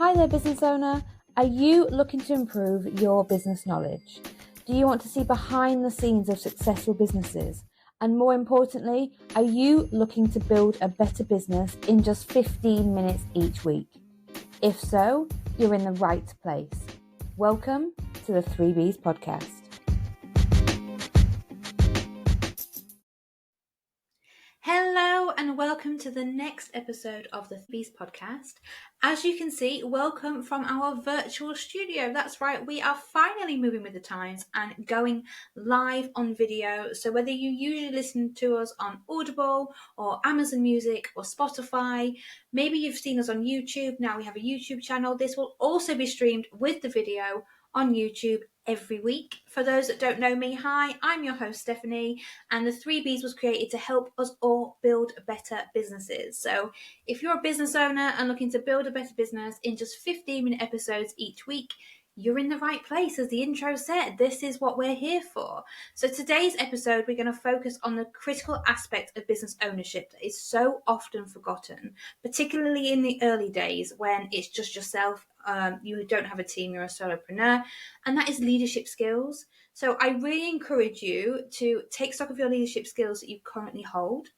Hi there, business owner. Are you looking to improve your business knowledge? Do you want to see behind the scenes of successful businesses? And more importantly, are you looking to build a better business in just 15 minutes each week? If so, you're in the right place. Welcome to the 3Bs podcast. Hello and welcome to the next episode of the 3Bs podcast. As you can see, welcome from our virtual studio. That's right, we are finally moving with the times and going live on video. So whether you usually listen to us on Audible or Amazon Music or Spotify, maybe you've seen us on YouTube, now we have a YouTube channel. This will also be streamed with the video on YouTube every week. For those that don't know me, hi, I'm your host Stephanie, and the 3Bs was created to help us all build better businesses. So if you're a business owner and looking to build a better business in just 15-minute episodes each week, you're in the right place. As the intro said, this is what we're here for. So today's episode, we're going to focus on the critical aspect of business ownership that is so often forgotten, particularly in the early days when it's just yourself. You don't have a team, you're a solopreneur, and that is leadership skills. So I really encourage you to take stock of your leadership skills that you currently hold.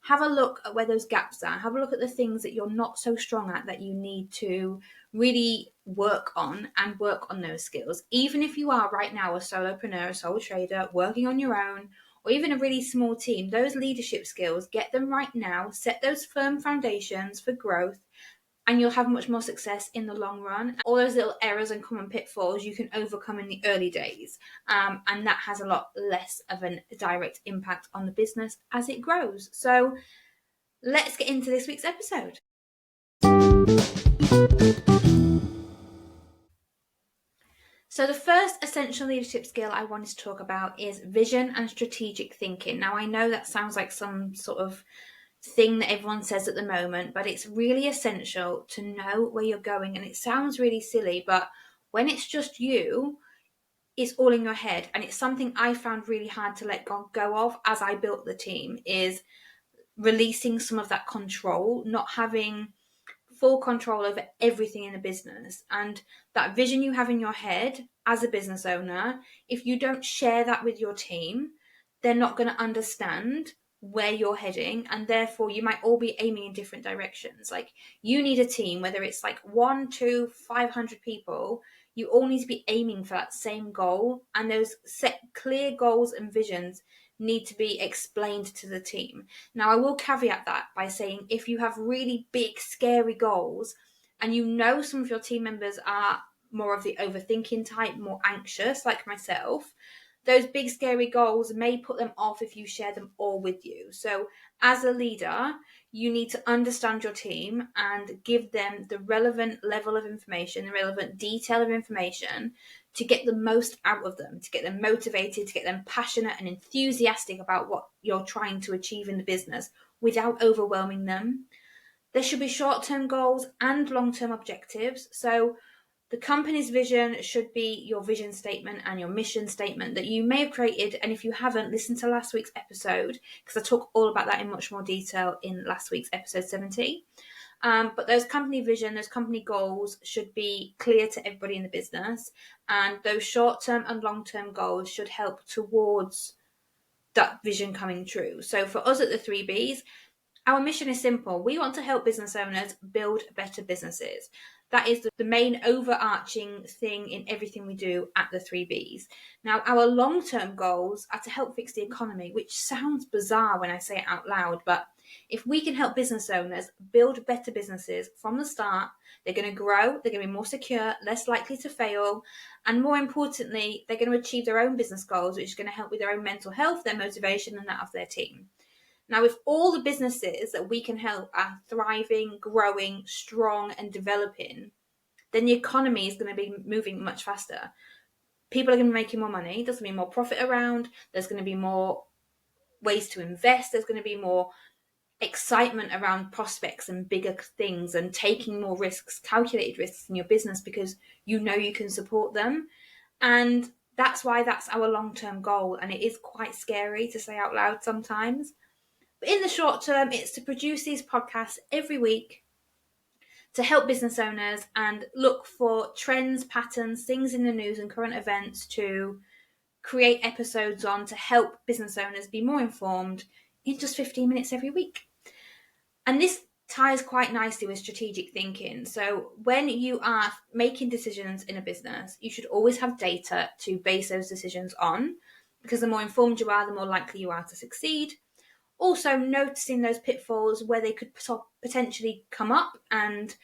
Have a look at where those gaps are. Have a look at the things that you're not so strong at that you need to really work on and work on those skills. Even if you are right now a solopreneur, a sole trader, working on your own, or even a really small team, those leadership skills, get them right now, set those firm foundations for growth, and you'll have much more success in the long run. All those little errors and common pitfalls you can overcome in the early days. And that has a lot less of a direct impact on the business as it grows. So let's get into this week's episode. So the first essential leadership skill I wanted to talk about is vision and strategic thinking. Now, I know that sounds like some sort of thing that everyone says at the moment, but it's really essential to know where you're going. And it sounds really silly, but when it's just you, it's all in your head. And it's something I found really hard to let go of as I built the team, is releasing some of that control, not having full control over everything in a business. And that vision you have in your head as a business owner, if you don't share that with your team, they're not going to understand where you're heading, and therefore you might all be aiming in different directions. Like, you need a team, whether it's like 1, 2, 500 people, you all need to be aiming for that same goal, and those set clear goals and visions need to be explained to the team. Now, I will caveat that by saying, if you have really big, scary goals, and you know some of your team members are more of the overthinking type, more anxious, like myself, those big, scary goals may put them off if you share them all with you. So as a leader, you need to understand your team and give them the relevant level of information, the relevant detail of information to get the most out of them, to get them motivated, to get them passionate and enthusiastic about what you're trying to achieve in the business without overwhelming them. There should be short-term goals and long-term objectives. So the company's vision should be your vision statement and your mission statement that you may have created. And if you haven't, listen to last week's episode, because I talk all about that in much more detail in last week's episode 70. But those company vision, those company goals should be clear to everybody in the business. And those short-term and long-term goals should help towards that vision coming true. So for us at the 3Bs, our mission is simple. We want to help business owners build better businesses. That is the main overarching thing in everything we do at the 3Bs. Now, our long-term goals are to help fix the economy, which sounds bizarre when I say it out loud, but if we can help business owners build better businesses from the start, they're going to grow, they're going to be more secure, less likely to fail, and more importantly, they're going to achieve their own business goals, which is going to help with their own mental health, their motivation, and that of their team. Now, if all the businesses that we can help are thriving, growing, strong, and developing, then the economy is going to be moving much faster. People are going to be making more money. There's going to be more profit around. There's going to be more ways to invest. There's going to be more excitement around prospects and bigger things and taking more risks, calculated risks in your business, because you know you can support them. And that's why that's our long-term goal. And it is quite scary to say out loud sometimes. But in the short term, it's to produce these podcasts every week to help business owners and look for trends, patterns, things in the news and current events to create episodes on to help business owners be more informed in just 15 minutes every week. And this ties quite nicely with strategic thinking. So when you are making decisions in a business, you should always have data to base those decisions on, because the more informed you are, the more likely you are to succeed. Also, noticing those pitfalls where they could potentially come up and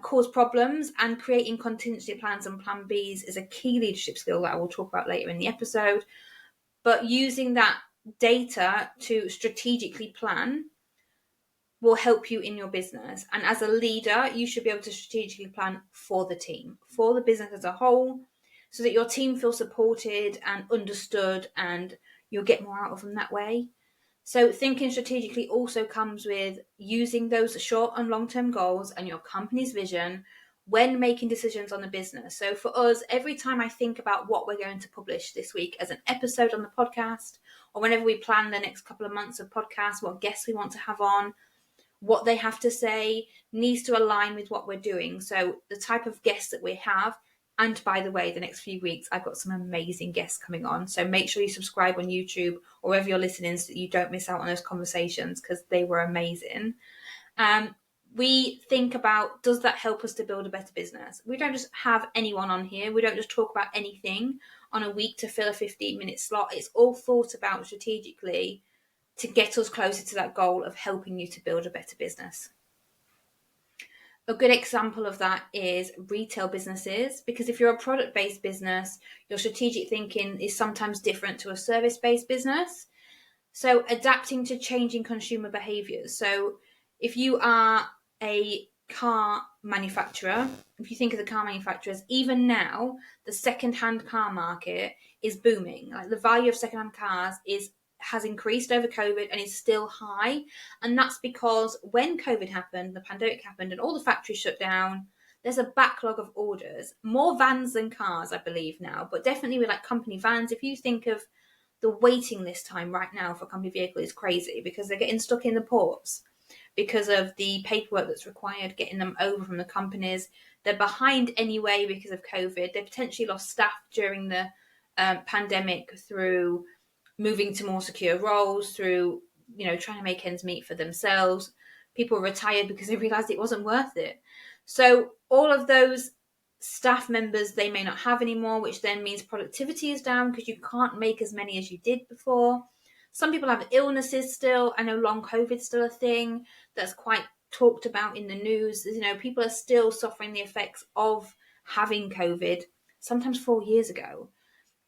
cause problems, and creating contingency plans and plan Bs is a key leadership skill that I will talk about later in the episode. But using that data to strategically plan will help you in your business. And as a leader, you should be able to strategically plan for the team, for the business as a whole, so that your team feels supported and understood, and you'll get more out of them that way. So thinking strategically also comes with using those short and long-term goals and your company's vision when making decisions on the business. So for us, every time I think about what we're going to publish this week as an episode on the podcast, or whenever we plan the next couple of months of podcasts, what guests we want to have on, what they have to say needs to align with what we're doing. So the type of guests that we have, and by the way, the next few weeks, I've got some amazing guests coming on. So make sure you subscribe on YouTube or wherever you're listening so that you don't miss out on those conversations, because they were amazing. We think about, does that help us to build a better business? We don't just have anyone on here. We don't just talk about anything on a week to fill a 15-minute slot. It's all thought about strategically to get us closer to that goal of helping you to build a better business. A good example of that is retail businesses, because if you're a product-based business, your strategic thinking is sometimes different to a service-based business. So adapting to changing consumer behaviors. So if you are a car manufacturer, if you think of the car manufacturers, even now, the second-hand car market is booming. Like, the value of second-hand cars has increased over COVID and is still high. And that's because when COVID happened, the pandemic happened, and all the factories shut down, there's a backlog of orders. More vans than cars, I believe now, but definitely with like company vans. If you think of the waiting list time right now for a company vehicle is crazy, because they're getting stuck in the ports because of the paperwork that's required, getting them over from the companies. They're behind anyway because of COVID. They potentially lost staff during the pandemic through moving to more secure roles, through, trying to make ends meet for themselves. People retired because they realized it wasn't worth it. So all of those staff members they may not have anymore, which then means productivity is down because you can't make as many as you did before. Some people have illnesses still. I know long COVID is still a thing that's quite talked about in the news. People are still suffering the effects of having COVID, sometimes 4 years ago.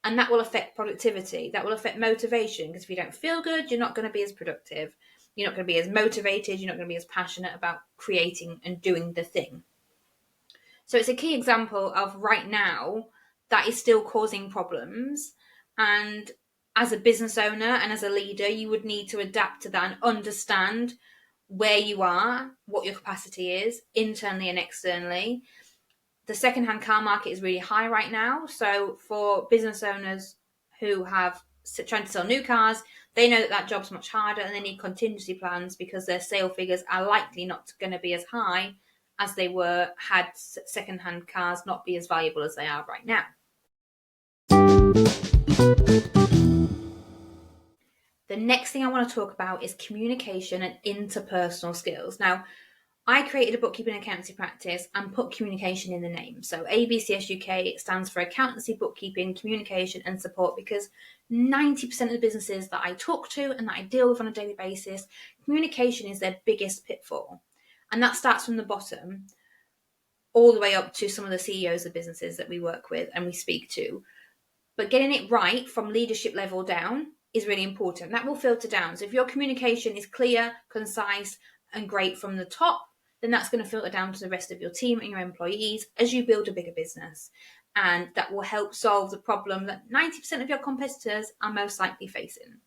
And that will affect productivity. That will affect motivation, because if you don't feel good, you're not going to be as productive. You're not going to be as motivated. You're not going to be as passionate about creating and doing the thing. So it's a key example of right now that is still causing problems. And as a business owner and as a leader, you would need to adapt to that and understand where you are, what your capacity is, internally and externally. The second-hand car market is really high right now. So for business owners who have trying to sell new cars, they know that job's much harder, and they need contingency plans because their sale figures are likely not going to be as high as they were had second-hand cars not be as valuable as they are right now. The next thing I want to talk about is communication and interpersonal skills. Now, I created a bookkeeping and accountancy practice and put communication in the name. So ABCS UK stands for Accountancy, Bookkeeping, Communication and Support, because 90% of the businesses that I talk to and that I deal with on a daily basis, communication is their biggest pitfall. And that starts from the bottom all the way up to some of the CEOs of businesses that we work with and we speak to. But getting it right from leadership level down is really important. That will filter down. So if your communication is clear, concise and great from the top, then that's going to filter down to the rest of your team and your employees as you build a bigger business. And that will help solve the problem that 90% of your competitors are most likely facing.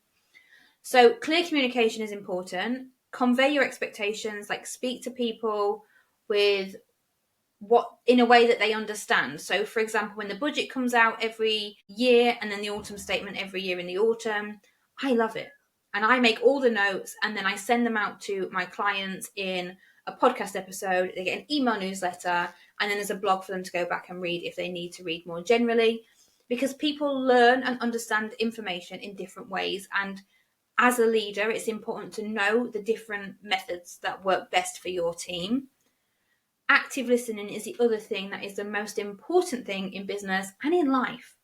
So clear communication is important. Convey your expectations, like speak to people with in a way that they understand. So for example, when the budget comes out every year and then the autumn statement every year in the autumn, I love it. And I make all the notes and then I send them out to my clients in a podcast episode, they get an email newsletter, and then there's a blog for them to go back and read if they need to read more generally, because people learn and understand information in different ways. And as a leader, it's important to know the different methods that work best for your team. Active listening is the other thing that is the most important thing in business and in life.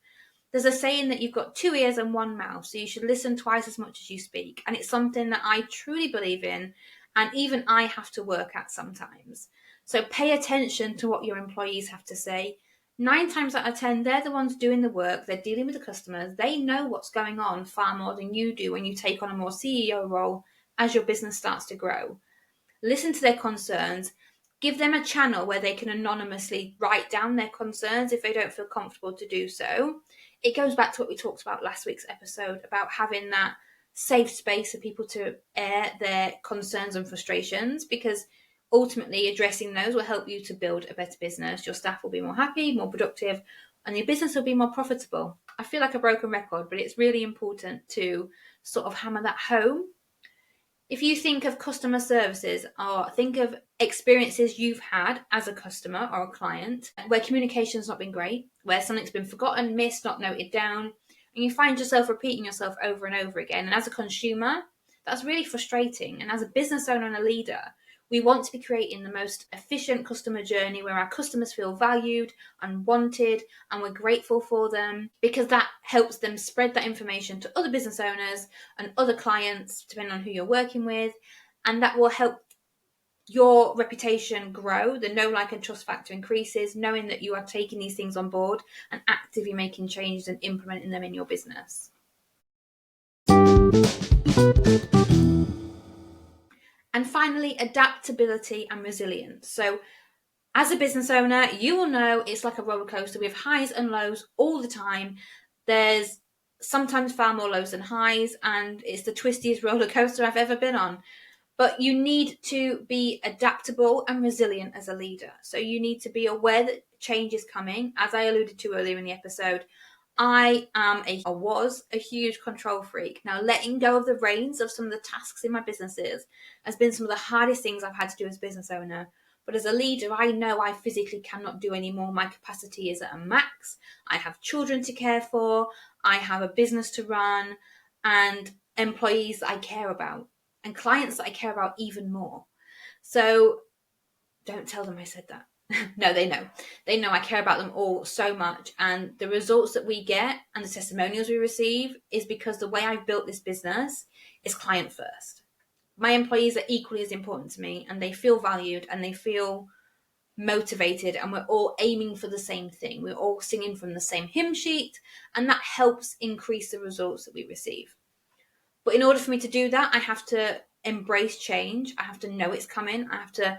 There's a saying that you've got 2 ears and 1 mouth, so you should listen twice as much as you speak. And it's something that I truly believe in, and even I have to work at sometimes. So pay attention to what your employees have to say. 9 times out of 10, they're the ones doing the work. They're dealing with the customers. They know what's going on far more than you do when you take on a more CEO role as your business starts to grow. Listen to their concerns. Give them a channel where they can anonymously write down their concerns if they don't feel comfortable to do so. It goes back to what we talked about last week's episode about having that safe space for people to air their concerns and frustrations, because ultimately addressing those will help you to build a better business. Your staff will be more happy, more productive, and your business will be more profitable. I feel like a broken record, but it's really important to sort of hammer that home. If you think of customer services, or think of experiences you've had as a customer or a client where communication's not been great, where something's been forgotten, missed, not noted down, and you find yourself repeating yourself over and over again. And as a consumer, that's really frustrating. And as a business owner and a leader, we want to be creating the most efficient customer journey where our customers feel valued and wanted, and we're grateful for them, because that helps them spread that information to other business owners and other clients, depending on who you're working with. And that will help your reputation grow. The know, like, and trust factor increases, knowing that you are taking these things on board and actively making changes and implementing them in your business. And finally, adaptability and resilience. So as a business owner, you will know it's like a roller coaster. We have highs and lows all the time. There's sometimes far more lows than highs, and it's the twistiest roller coaster I've ever been on. But you need to be adaptable and resilient as a leader. So you need to be aware that change is coming. As I alluded to earlier in the episode, I was a huge control freak. Now, letting go of the reins of some of the tasks in my businesses has been some of the hardest things I've had to do as a business owner. But as a leader, I know I physically cannot do any more. My capacity is at a max. I have children to care for. I have a business to run, and employees that I care about, and clients that I care about even more. So don't tell them I said that. No, they know. They know I care about them all so much. And the results that we get and the testimonials we receive is because the way I've built this business is client first. My employees are equally as important to me, and they feel valued and they feel motivated, and we're all aiming for the same thing. We're all singing from the same hymn sheet, and that helps increase the results that we receive. But in order for me to do that, I have to embrace change. I have to know it's coming. I have to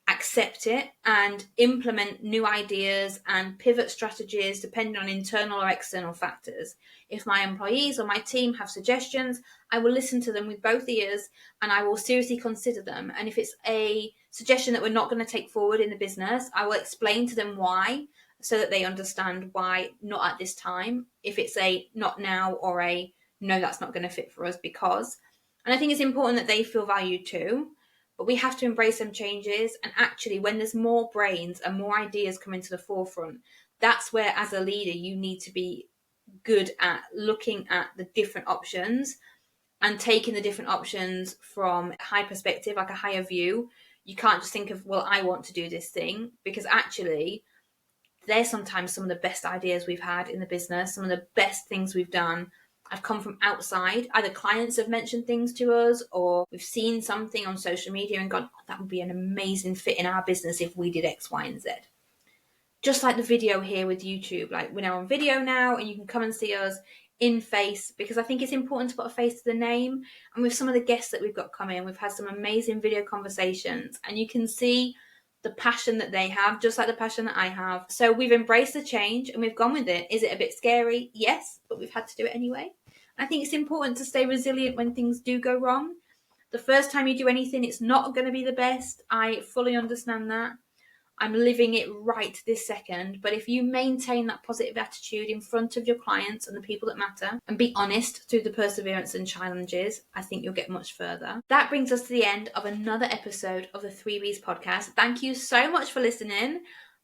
accept it and implement new ideas and pivot strategies depending on internal or external factors. If my employees or my team have suggestions, I will listen to them with both ears and I will seriously consider them. And if it's a suggestion that we're not going to take forward in the business, I will explain to them why, so that they understand why not at this time. If it's a not now or a no, that's not going to fit for us because. And I think it's important that they feel valued too. But we have to embrace some changes. And actually, when there's more brains and more ideas coming to the forefront, that's where, as a leader, you need to be good at looking at the different options and taking the different options from a high perspective, like a higher view. You can't just think of, well, I want to do this thing, because actually, they're sometimes some of the best ideas we've had in the business, some of the best things we've done have come from outside. Either clients have mentioned things to us, or we've seen something on social media and gone, oh, that would be an amazing fit in our business if we did X, Y, and Z. Just like the video here with YouTube. Like, we're now on video now, and you can come and see us in face, because I think it's important to put a face to the name. And with some of the guests that we've got coming, we've had some amazing video conversations, and you can see the passion that they have, just like the passion that I have. So we've embraced the change and we've gone with it. Is it a bit scary? Yes, but we've had to do it anyway. I think it's important to stay resilient when things do go wrong. The first time you do anything, it's not going to be the best. I fully understand that. I'm living it right this second. But if you maintain that positive attitude in front of your clients and the people that matter, and be honest through the perseverance and challenges, I think you'll get much further. That brings us to the end of another episode of the 3Bs podcast. Thank you so much for listening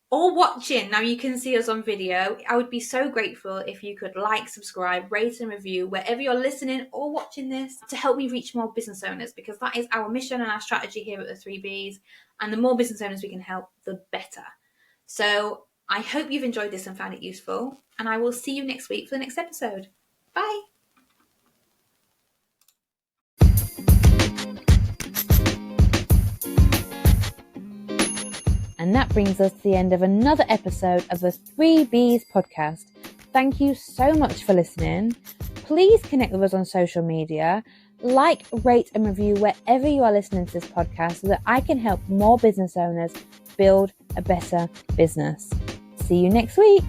or watching. Now you can see us on video. I would be so grateful if you could like, subscribe, rate and review wherever you're listening or watching this, to help me reach more business owners, because that is our mission and our strategy here at the 3Bs. And the more business owners we can help, the better. So I hope you've enjoyed this and found it useful, and I will see you next week for the next episode. Bye. And that brings us to the end of another episode of the 3Bs podcast. Thank you so much for listening. Please connect with us on social media. Like, rate and review wherever you are listening to this podcast so that I can help more business owners build a better business. See you next week.